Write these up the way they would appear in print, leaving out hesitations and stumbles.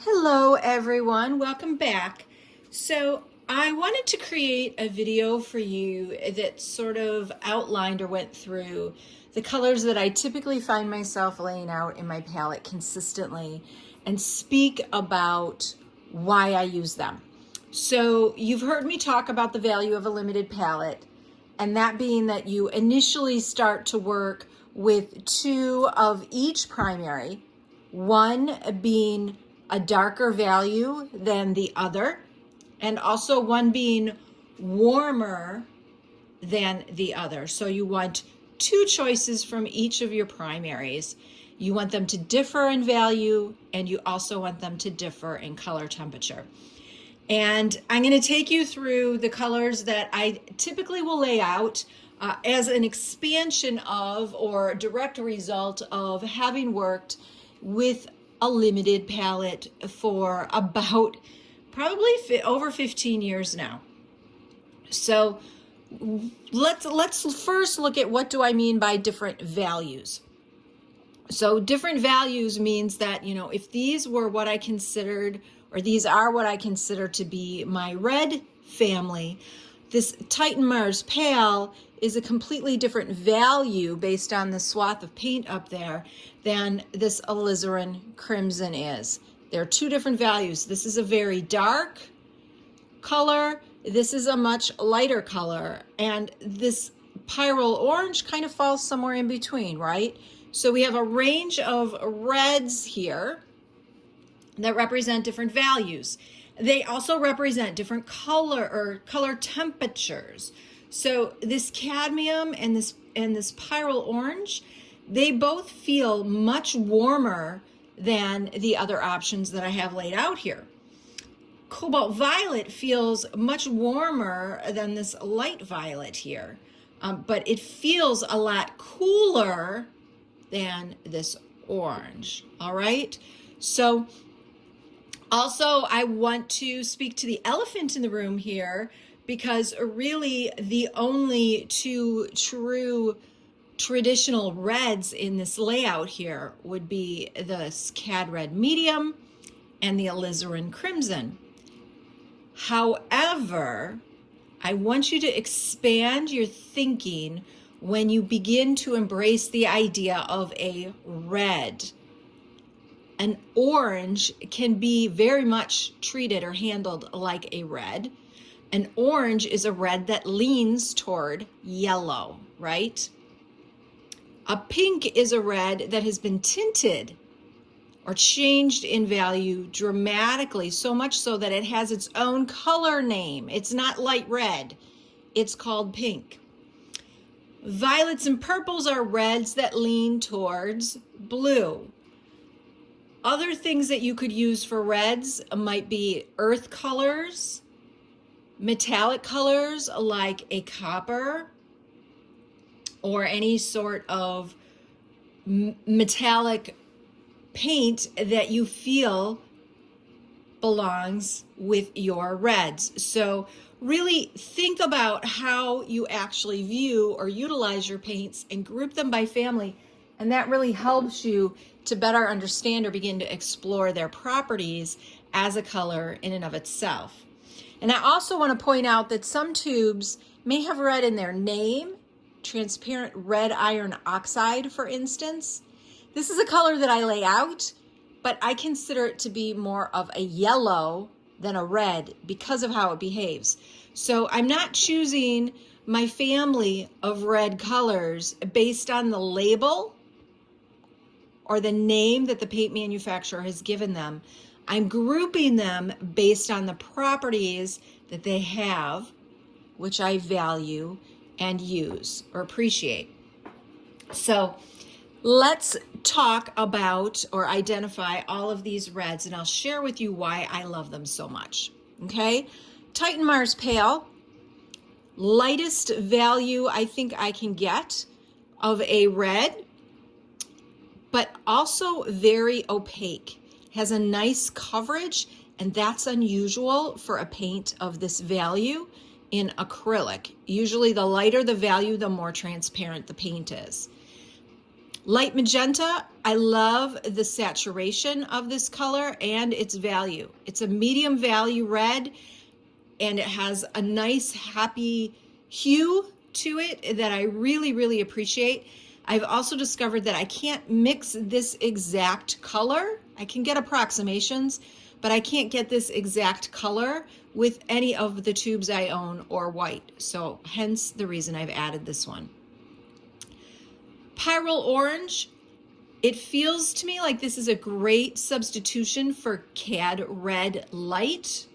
Hello everyone, welcome back. So I wanted to create a video for you that sort of outlined or went through the colors that I typically find myself laying out in my palette consistently and speak about why I use them. So you've heard me talk about the value of a limited palette, and that being that you initially start to work with two of each primary, one being a darker value than the other, and also one being warmer than the other. So you want two choices from each of your primaries. You want them to differ in value, and you also want them to differ in color temperature. And I'm going to take you through the colors that I typically will lay out as an expansion of or direct result of having worked with a limited palette for about probably over 15 years now. So let's first look at what do I mean by different values. So different values means that, if these were what I considered, or these are what I consider to be my red family, this Titan Mars Pale is a completely different value based on the swath of paint up there than this alizarin crimson is. There are two different values. This is a very dark color. This is a much lighter color. And this pyrrole orange kind of falls somewhere in between, right? So we have a range of reds here that represent different values. They also represent different color temperatures. So this cadmium and this pyrrole orange, they both feel much warmer than the other options that I have laid out here. Cobalt violet feels much warmer than this light violet here, but it feels a lot cooler than this orange. All right. So also, I want to speak to the elephant in the room here, because really the only two true traditional reds in this layout here would be this Cad Red Medium and the Alizarin Crimson. However, I want you to expand your thinking when you begin to embrace the idea of a red. An orange can be very much treated or handled like a red. An orange is a red that leans toward yellow, right? A pink is a red that has been tinted or changed in value dramatically, so much so that it has its own color name. It's not light red. It's called pink. Violets and purples are reds that lean towards blue. Other things that you could use for reds might be earth colors, metallic colors like a copper, or any sort of metallic paint that you feel belongs with your reds. So really think about how you actually view or utilize your paints and group them by family. And that really helps you to better understand or begin to explore their properties as a color in and of itself. And I also want to point out that some tubes may have red in their name, transparent red iron oxide, for instance. This is a color that I lay out, but I consider it to be more of a yellow than a red because of how it behaves. So I'm not choosing my family of red colors based on the label or the name that the paint manufacturer has given them. I'm grouping them based on the properties that they have, which I value and use or appreciate. So let's talk about or identify all of these reds, and I'll share with you why I love them so much. Okay, Titan Mars Pale, lightest value I think I can get of a red, but also very opaque, has a nice coverage, and that's unusual for a paint of this value in acrylic. Usually the lighter the value, the more transparent the paint is. Light magenta, I love the saturation of this color and its value. It's a medium value red, and it has a nice happy hue to it that I really, really appreciate. I've also discovered that I can't mix this exact color. I can get approximations, but I can't get this exact color with any of the tubes I own or white. So hence the reason I've added this one. Pyrrole Orange, it feels to me like this is a great substitution for Cad Red Light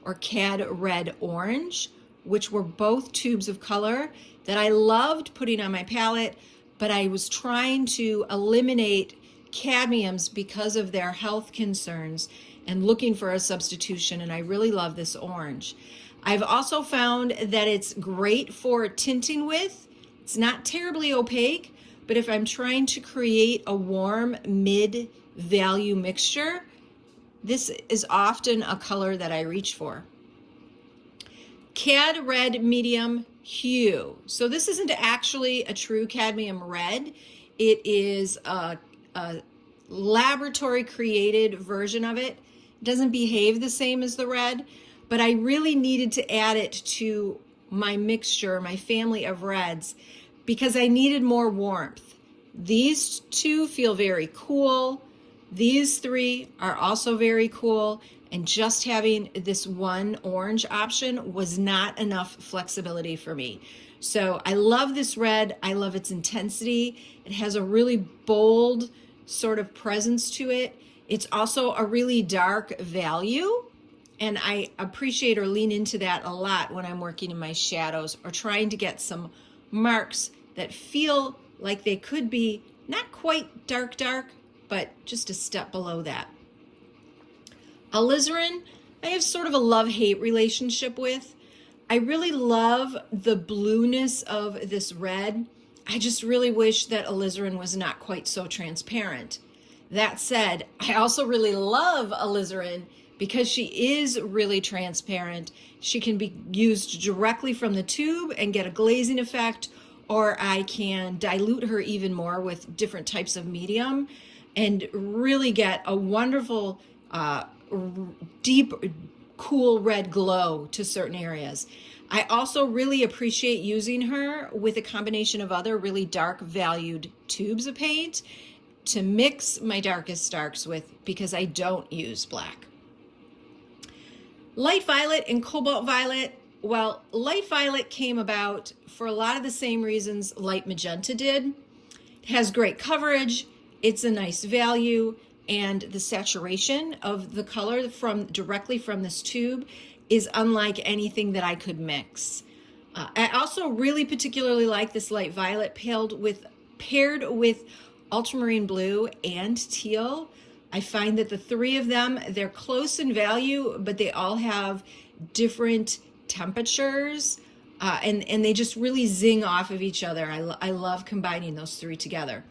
or Cad Red Orange, which were both tubes of color that I loved putting on my palette, but I was trying to eliminate cadmiums because of their health concerns and looking for a substitution, and I really love this orange. I've also found that it's great for tinting with. It's not terribly opaque, but if I'm trying to create a warm mid-value mixture, this is often a color that I reach for. Cad Red Medium Hue. So this isn't actually a true cadmium red. It is a laboratory created version of it. It doesn't behave the same as the red, but I really needed to add it to my mixture, my family of reds, because I needed more warmth. These two feel very cool. These three are also very cool, and just having this one orange option was not enough flexibility for me. So I love this red. I love its intensity. It has a really bold sort of presence to it. It's also a really dark value, and I appreciate or lean into that a lot when I'm working in my shadows or trying to get some marks that feel like they could be not quite dark, but just a step below that. Alizarin, I have sort of a love-hate relationship with. I really love the blueness of this red. I just really wish that alizarin was not quite so transparent. That said, I also really love alizarin because she is really transparent. She can be used directly from the tube and get a glazing effect, or I can dilute her even more with different types of medium and really get a wonderful, deep, cool red glow to certain areas. I also really appreciate using her with a combination of other really dark valued tubes of paint to mix my darkest darks with, because I don't use black. Light violet and cobalt violet. Well, light violet came about for a lot of the same reasons light magenta did. It has great coverage, it's a nice value, and the saturation of the color directly from this tube is unlike anything that I could mix. I also really particularly like this light violet paired with ultramarine blue and teal. I find that the three of them, they're close in value, but they all have different temperatures, and they just really zing off of each other. I love combining those three together.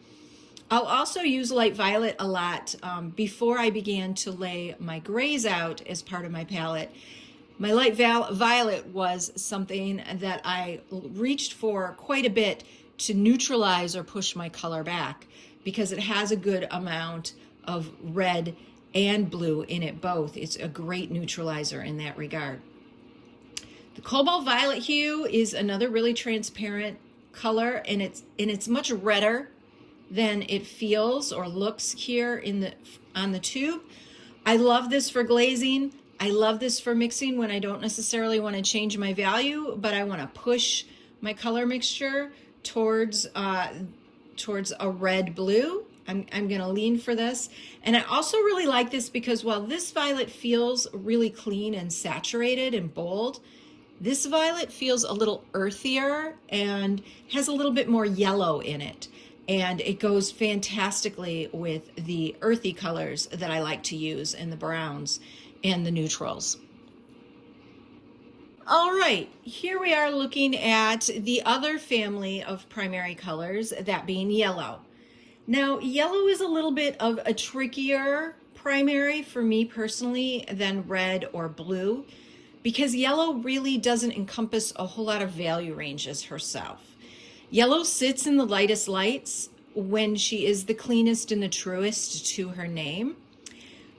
I'll also use light violet a lot before I began to lay my grays out as part of my palette. My light violet was something that I reached for quite a bit to neutralize or push my color back, because it has a good amount of red and blue in it both. It's a great neutralizer in that regard. The cobalt violet hue is another really transparent color, and it's much redder than it feels or looks here on the tube. I love this for glazing. I love this for mixing when I don't necessarily want to change my value, but I want to push my color mixture towards a red blue. I'm going to lean for this. And I also really like this because while this violet feels really clean and saturated and bold, this violet feels a little earthier and has a little bit more yellow in it. And it goes fantastically with the earthy colors that I like to use, and the browns and the neutrals. All right, here we are looking at the other family of primary colors, that being yellow. Now, yellow is a little bit of a trickier primary for me personally than red or blue, because yellow really doesn't encompass a whole lot of value ranges herself. Yellow sits in the lightest lights when she is the cleanest and the truest to her name.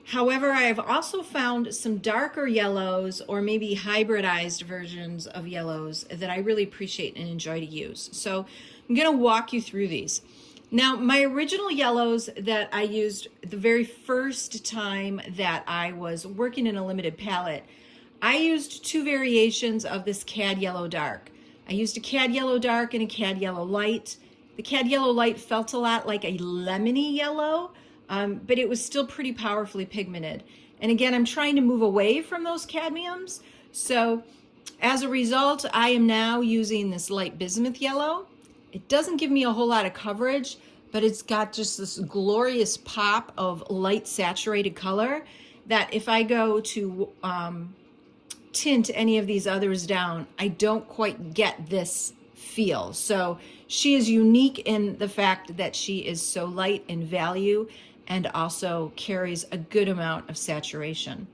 However, I have also found some darker yellows or maybe hybridized versions of yellows that I really appreciate and enjoy to use. So I'm going to walk you through these. Now, my original yellows that I used the very first time that I was working in a limited palette, I used two variations of this Cad Yellow Dark. I used a Cad Yellow Dark and a Cad Yellow Light. The Cad Yellow Light felt a lot like a lemony yellow, but it was still pretty powerfully pigmented. And again, I'm trying to move away from those cadmiums. So as a result, I am now using this light bismuth yellow. It doesn't give me a whole lot of coverage, but it's got just this glorious pop of light saturated color that if I go to tint any of these others down, I don't quite get this feel. So she is unique in the fact that she is so light in value and also carries a good amount of saturation.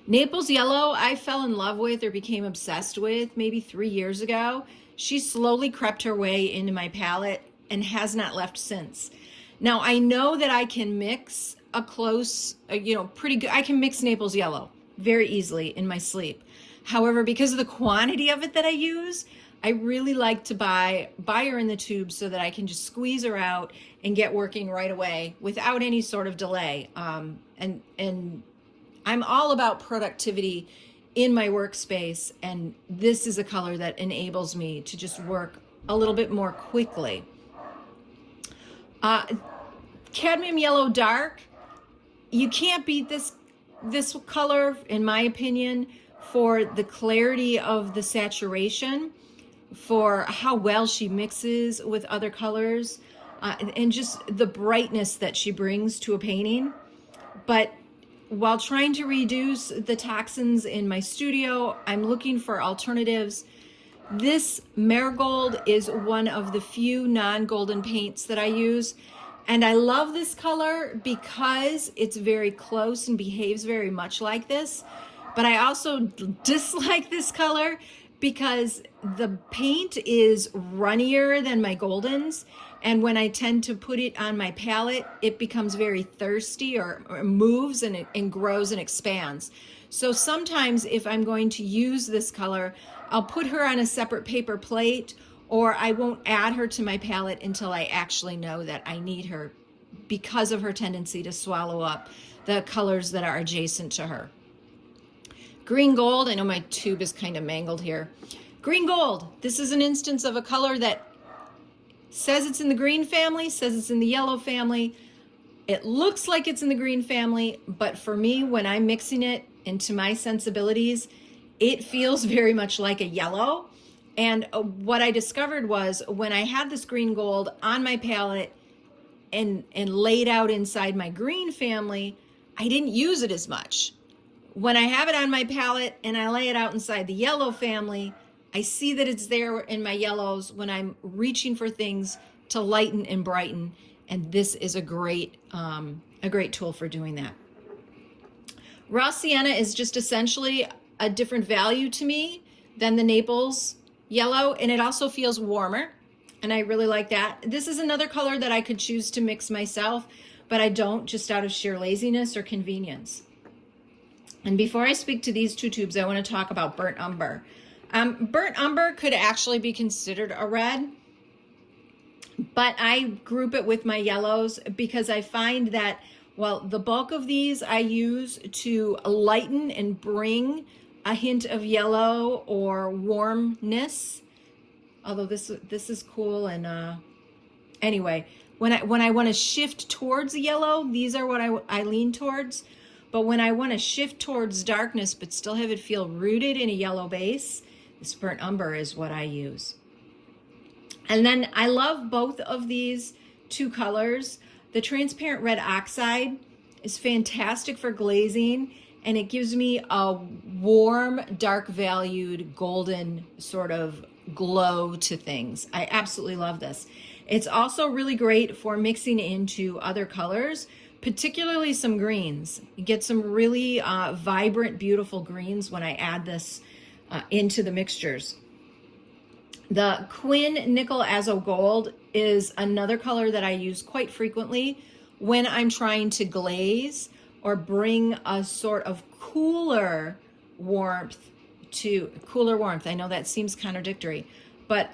Naples Yellow, I fell in love with or became obsessed with maybe 3 years ago. She slowly crept her way into my palette and has not left since. Now, I know that I can mix a close, pretty good, I can mix Naples Yellow very easily in my sleep. However, because of the quantity of it that I use, I really like to buy her in the tube so that I can just squeeze her out and get working right away without any sort of delay. And I'm all about productivity in my workspace, and this is a color that enables me to just work a little bit more quickly. Cadmium Yellow Dark, you can't beat this color, in my opinion, for the clarity of the saturation, for how well she mixes with other colors, and just the brightness that she brings to a painting. But while trying to reduce the toxins in my studio, I'm looking for alternatives. This Marigold is one of the few non-golden paints that I use. And I love this color because it's very close and behaves very much like this. But I also dislike this color because the paint is runnier than my Goldens. And when I tend to put it on my palette, it becomes very thirsty or moves and grows and expands. So sometimes if I'm going to use this color, I'll put her on a separate paper plate, or I won't add her to my palette until I actually know that I need her because of her tendency to swallow up the colors that are adjacent to her. Green Gold, I know my tube is kind of mangled here. Green Gold, this is an instance of a color that says it's in the green family, says it's in the yellow family. It looks like it's in the green family, but for me, when I'm mixing it into my sensibilities, it feels very much like a yellow. And what I discovered was when I had this Green Gold on my palette and laid out inside my green family, I didn't use it as much. When I have it on my palette and I lay it out inside the yellow family, I see that it's there in my yellows when I'm reaching for things to lighten and brighten. And this is a great tool for doing that. Raw Sienna is just essentially a different value to me than the Naples Yellow, and it also feels warmer, and I really like that. This is another color that I could choose to mix myself, but I don't, just out of sheer laziness or convenience. And before I speak to these two tubes, I want to talk about Burnt Umber. Burnt Umber could actually be considered a red, but I group it with my yellows because I find that, well, the bulk of these I use to lighten and bring a hint of yellow or warmness. Although this is cool, and anyway, when I want to shift towards yellow, these are what I lean towards. But when I want to shift towards darkness but still have it feel rooted in a yellow base, this Burnt Umber is what I use. And then I love both of these two colors. The Transparent Red Oxide is fantastic for glazing, and it gives me a warm, dark valued golden sort of glow to things. I absolutely love this. It's also really great for mixing into other colors, particularly some greens. You get some really vibrant, beautiful greens when I add this into the mixtures. The Quinn Nickel Azo Gold is another color that I use quite frequently when I'm trying to glaze or bring a sort of cooler warmth. I know that seems contradictory, but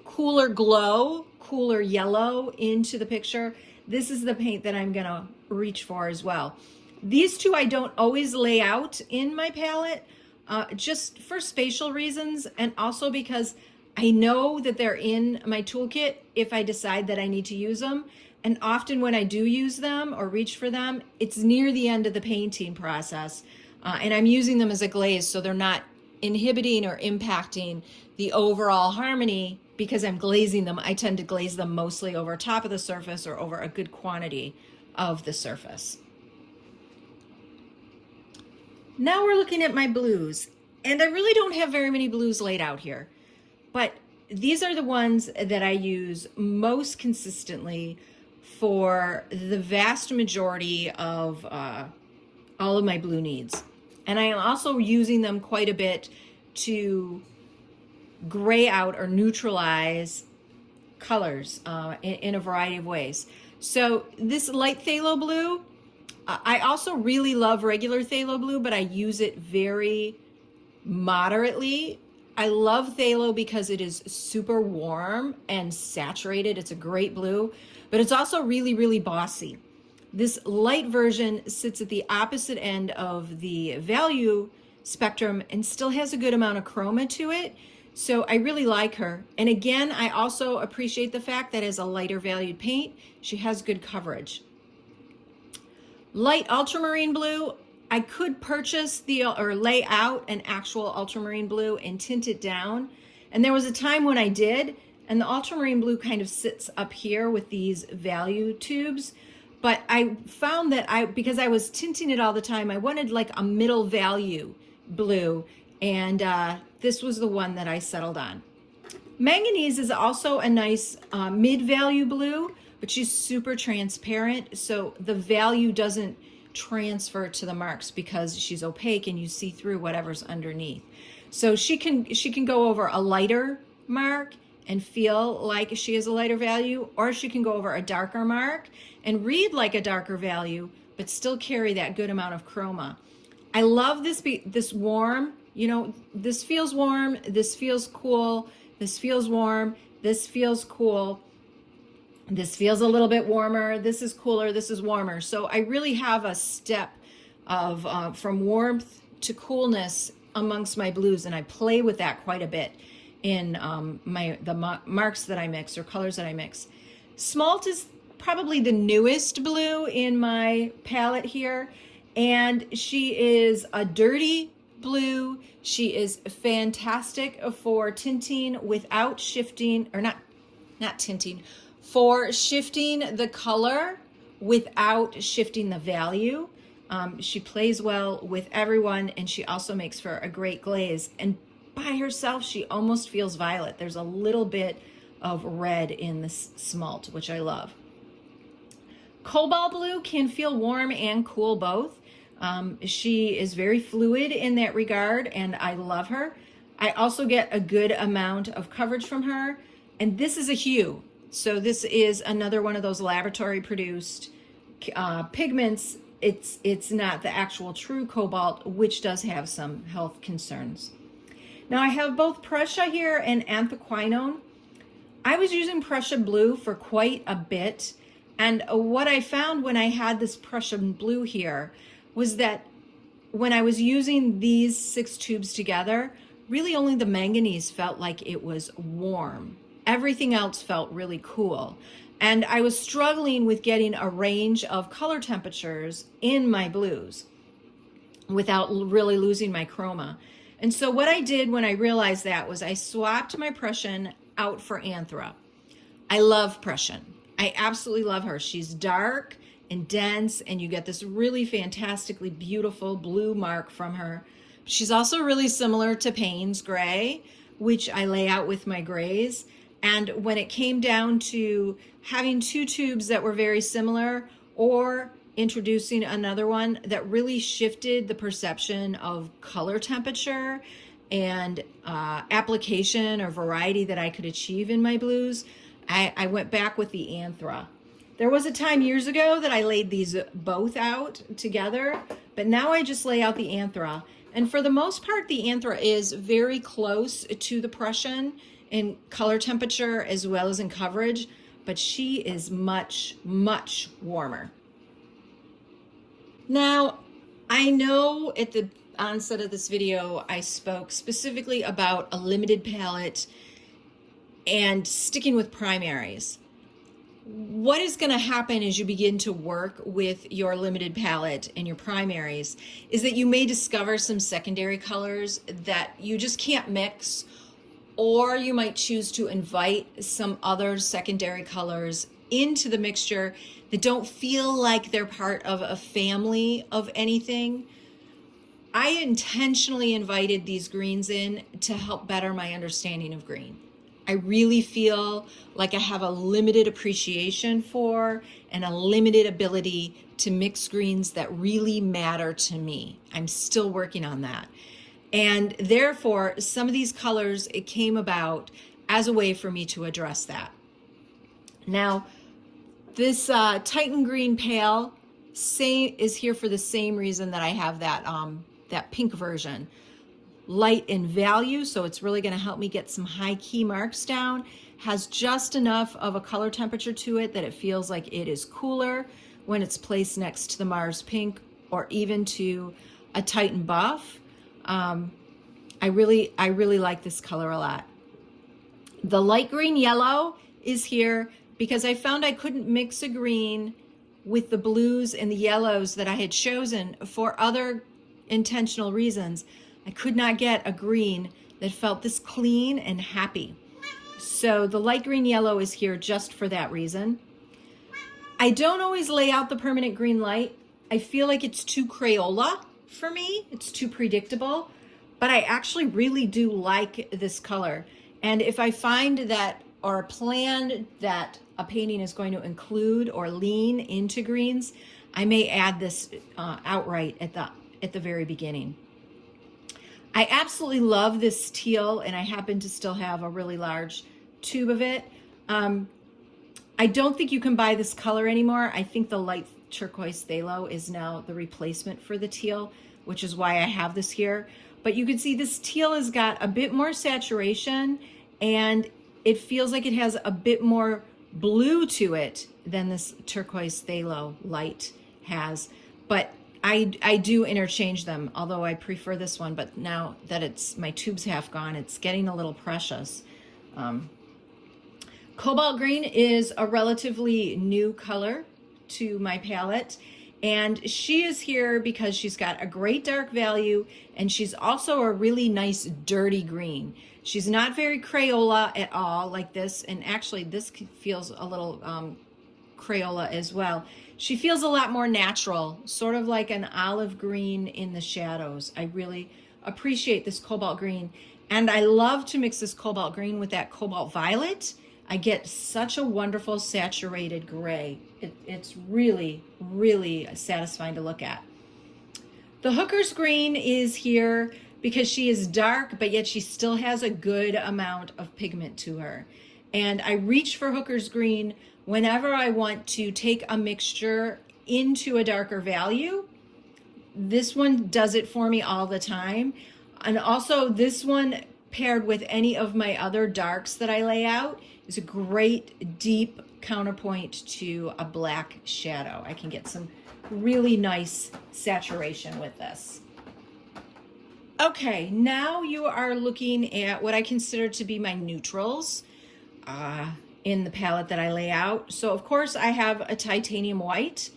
cooler glow, cooler yellow into the picture. This is the paint that I'm gonna reach for as well. These two I don't always lay out in my palette, just for spatial reasons, and also because I know that they're in my toolkit if I decide that I need to use them. And often when I do use them or reach for them, it's near the end of the painting process. And I'm using them as a glaze, so they're not inhibiting or impacting the overall harmony. Because I'm glazing them, I tend to glaze them mostly over top of the surface or over a good quantity of the surface. Now we're looking at my blues, and I really don't have very many blues laid out here, but these are the ones that I use most consistently for the vast majority of all of my blue needs. And I am also using them quite a bit to gray out or neutralize colors in a variety of ways. So this light phthalo blue, I also really love regular phthalo blue, but I use it very moderately. I love phthalo because it is super warm and saturated. It's a great blue, but it's also really, really bossy. This light version sits at the opposite end of the value spectrum and still has a good amount of chroma to it. So I really like her. And again, I also appreciate the fact that as a lighter valued paint, she has good coverage. Light ultramarine blue, I could purchase or lay out an actual ultramarine blue and tint it down. And there was a time when I did, and the ultramarine blue kind of sits up here with these value tubes. But I found that because I was tinting it all the time, I wanted like a middle value blue. And this was the one that I settled on. Manganese is also a nice mid-value blue, but she's super transparent, so the value doesn't transfer to the marks because she's opaque and you see through whatever's underneath. So she can go over a lighter mark and feel like she is a lighter value, or she can go over a darker mark and read like a darker value, but still carry that good amount of chroma. I love this warm, you know, this feels warm, this feels cool, this feels warm, this feels cool, this feels a little bit warmer, this is cooler, this is warmer. So I really have a step of from warmth to coolness amongst my blues, and I play with that quite a bit in the marks that I mix or colors that I mix. Smalt is probably the newest blue in my palette here, and she is a dirty blue. She is fantastic for tinting without shifting, or not tinting, for shifting the color without shifting the value. She plays well with everyone, and she also makes for a great glaze. And by herself, she almost feels violet. There's a little bit of red in the smalt, which I love. Cobalt blue can feel warm and cool both. She is very fluid in that regard, and I love her. I also get a good amount of coverage from her, and this is a hue. So this is another one of those laboratory produced pigments. It's not the actual true cobalt, which does have some health concerns. Now I have both Prussia here and anthraquinone. I was using Prussia blue for quite a bit, and what I found when I had this Prussian blue here was that when I was using these 6 tubes together, really only the manganese felt like it was warm. Everything else felt really cool. And I was struggling with getting a range of color temperatures in my blues without really losing my chroma. And so what I did when I realized that was I swapped my Prussian out for Anthra. I love Prussian. I absolutely love her. She's dark and dense, and you get this really fantastically beautiful blue mark from her. She's also really similar to Payne's Gray, which I lay out with my grays. And when it came down to having 2 tubes that were very similar, or introducing another one that really shifted the perception of color temperature and application or variety that I could achieve in my blues, I went back with the Anthra. There was a time years ago that I laid these both out together, but now I just lay out the Anthra. And for the most part, the Anthra is very close to the Prussian in color temperature as well as in coverage, but she is much, much warmer. Now, I know at the onset of this video, I spoke specifically about a limited palette and sticking with primaries. What is going to happen as you begin to work with your limited palette and your primaries is that you may discover some secondary colors that you just can't mix, or you might choose to invite some other secondary colors into the mixture that don't feel like they're part of a family of anything. I intentionally invited these greens in to help better my understanding of green. I really feel like I have a limited appreciation for and a limited ability to mix greens that really matter to me. I'm still working on that. And therefore, some of these colors, it came about as a way for me to address that. Now, this Titan Green Pale is here for the same reason that I have that pink version. Light in value, so it's really going to help me get some high key marks down. Has just enough of a color temperature to it that it feels like it is cooler when it's placed next to the Mars Pink or even to a Titan Buff. I really like this color a lot. The light green yellow is here because I found I couldn't mix a green with the blues and the yellows that I had chosen for other intentional reasons. I could not get a green that felt this clean and happy. So the light green yellow is here just for that reason. I don't always lay out the permanent green light. I feel like it's too Crayola for me. It's too predictable, but I actually really do like this color. And if I find that or plan that a painting is going to include or lean into greens, I may add this outright at the very beginning. I absolutely love this teal, and I happen to still have a really large tube of it. I don't think you can buy this color anymore. I think the light turquoise phthalo is now the replacement for the teal, which is why I have this here. But you can see this teal has got a bit more saturation, and it feels like it has a bit more blue to it than this turquoise phthalo light has. But I do interchange them, although I prefer this one, but now that my tube's half gone, it's getting a little precious. Cobalt green is a relatively new color to my palette, and she is here because she's got a great dark value, and she's also a really nice dirty green. She's not very Crayola at all like this, and actually this feels a little Crayola as well. She feels a lot more natural, sort of like an olive green in the shadows. I really appreciate this cobalt green, and I love to mix this cobalt green with that cobalt violet. I get such a wonderful saturated gray. It's really, really satisfying to look at. The Hooker's green is here because she is dark, but yet she still has a good amount of pigment to her. And I reach for Hooker's green whenever I want to take a mixture into a darker value. This one does it for me all the time. And also this one paired with any of my other darks that I lay out is a great deep counterpoint to a black shadow. I can get some really nice saturation with this. Okay, now you are looking at what I consider to be my neutrals in the palette that I lay out. So of course I have a titanium white.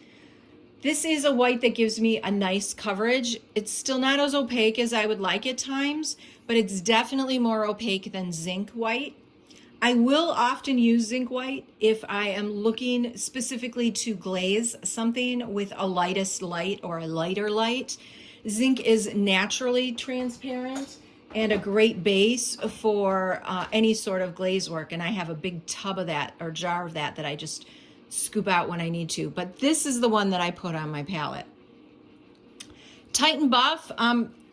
This is a white that gives me a nice coverage. It's still not as opaque as I would like at times, but it's definitely more opaque than zinc white. I will often use zinc white if I am looking specifically to glaze something with a lightest light or a lighter light. Zinc is naturally transparent and a great base for any sort of glaze work. And I have a big tub of that or jar of that I just scoop out when I need to. But this is the one that I put on my palette. Titan Buff,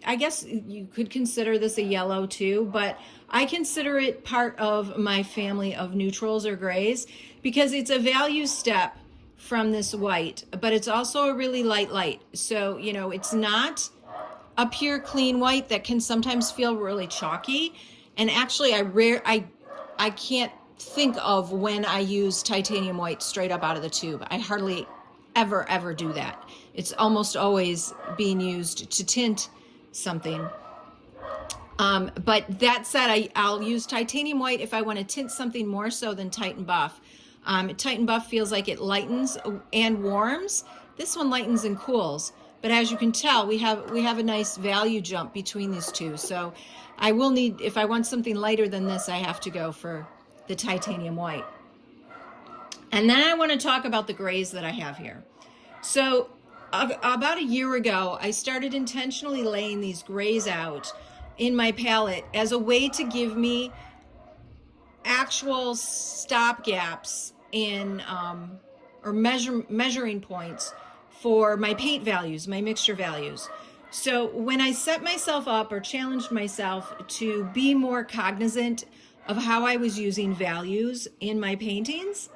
I guess you could consider this a yellow too, but I consider it part of my family of neutrals or grays because it's a value step from this white, but it's also a really light. So, you know, it's not a pure clean white that can sometimes feel really chalky. And actually I can't think of when I use titanium white straight up out of the tube. I hardly ever do that. It's almost always being used to tint something. But that said, I'll use titanium white if I want to tint something more so than Titan Buff. Titan Buff feels like it lightens and warms. This one lightens and cools. But as you can tell, we have a nice value jump between these two. So I will need, if I want something lighter than this, I have to go for the titanium white. And then I want to talk about the grays that I have here. So about a year ago, I started intentionally laying these grays out in my palette as a way to give me actual stop gaps in or measuring points for my paint values, my mixture values. So when I set myself up or challenged myself to be more cognizant of how I was using values in my paintings,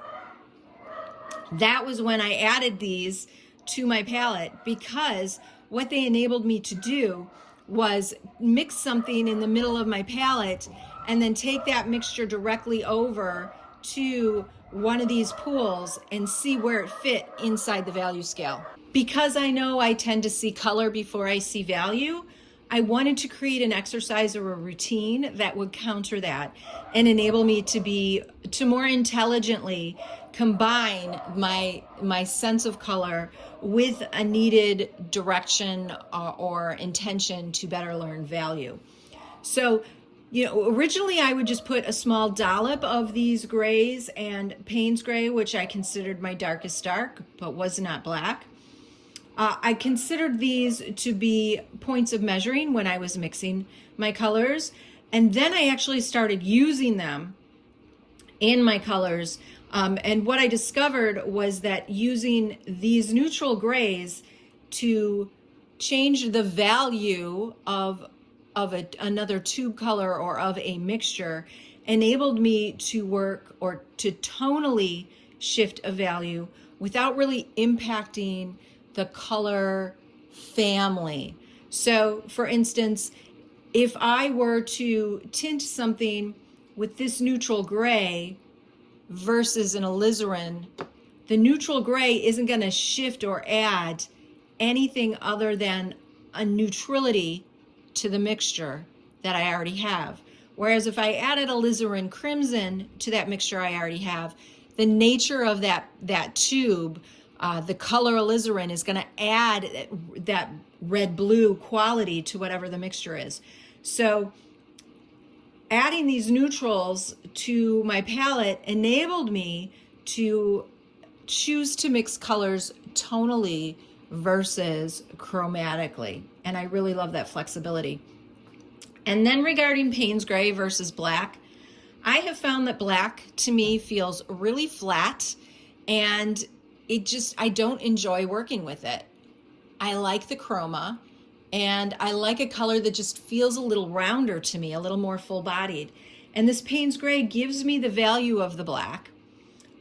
that was when I added these to my palette, because what they enabled me to do was mix something in the middle of my palette and then take that mixture directly over to one of these pools and see where it fit inside the value scale. Because I know I tend to see color before I see value, I wanted to create an exercise or a routine that would counter that and enable me to more intelligently combine my sense of color with a needed direction or intention to better learn value. So, you know, originally I would just put a small dollop of these grays and Payne's gray, which I considered my darkest dark, but was not black. I considered these to be points of measuring when I was mixing my colors. And then I actually started using them in my colors. And what I discovered was that using these neutral grays to change the value of another tube color or of a mixture enabled me to work or to tonally shift a value without really impacting the color family. So for instance, if I were to tint something with this neutral gray versus an alizarin, the neutral gray isn't going to shift or add anything other than a neutrality to the mixture that I already have. Whereas if I added alizarin crimson to that mixture I already have, the nature of that tube, the color alizarin, is going to add that red-blue quality to whatever the mixture is. So adding these neutrals to my palette enabled me to choose to mix colors tonally versus chromatically. And I really love that flexibility. And then regarding Payne's gray versus black, I have found that black to me feels really flat, and I don't enjoy working with it. I like the chroma, and I like a color that just feels a little rounder to me, a little more full-bodied. And this Payne's gray gives me the value of the black,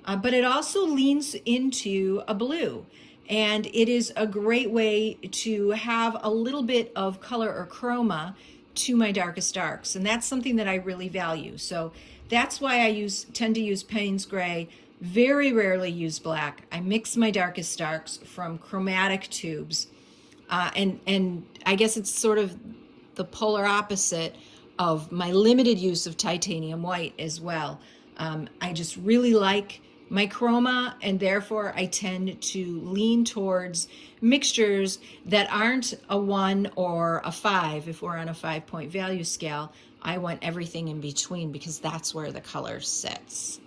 but it also leans into a blue. And it is a great way to have a little bit of color or chroma to my darkest darks. And that's something that I really value. So that's why I tend to use Payne's gray, very rarely use black. I mix my darkest darks from chromatic tubes. And I guess it's sort of the polar opposite of my limited use of titanium white as well. I just really like my chroma, and therefore I tend to lean towards mixtures that aren't a 1 or a 5. If we're on a 5-point value scale, I want everything in between because that's where the color sits.